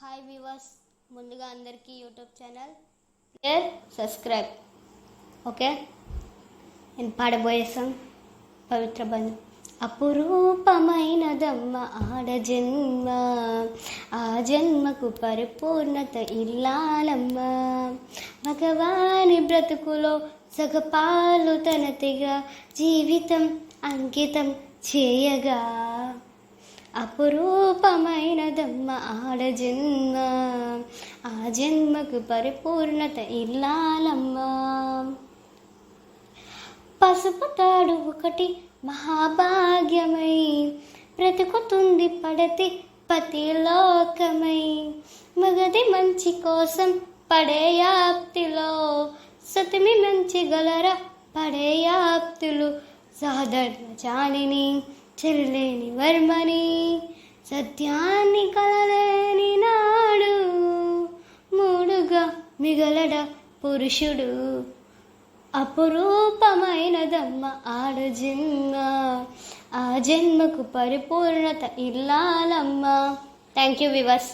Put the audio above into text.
Hi viewers, ముందుగా అందరికీ YouTube channel share subscribe. Okay, నేను పాడబోయే సాంగ్ పవిత్ర బంధం. అపురూపమైనదమ్మ ఆడజన్మ, ఆ జన్మకు పరిపూర్ణత ఇల్లాలమ్మ. మగవాని బ్రతుకులో సగపాలు తనతిగా జీవితం అంకితం చేయగా. అపురూపమైనదమ్మ ఆడజన్మ, ఆ జన్మకు పరిపూర్ణత ఇల్లాలమ్మ. పసుపు తాడు ఒకటి మహాభాగ్యమై బ్రతుకుతుంది పడతి పతిలోకమై. మగది మంచి కోసం పడే యాప్తిలో సతిమి మంచి గలరా పడే యాప్తులు. సాధారణ జాలిని చెరలేని వర్మని, సత్యాన్ని కలలేని నాడు మూడుగా మిగలడ పురుషుడు. అపురూపమైనదమ్మ ఆడజన్మ, ఆ జన్మకు పరిపూర్ణత ఇల్లాలమ్మ. Thank you viewers.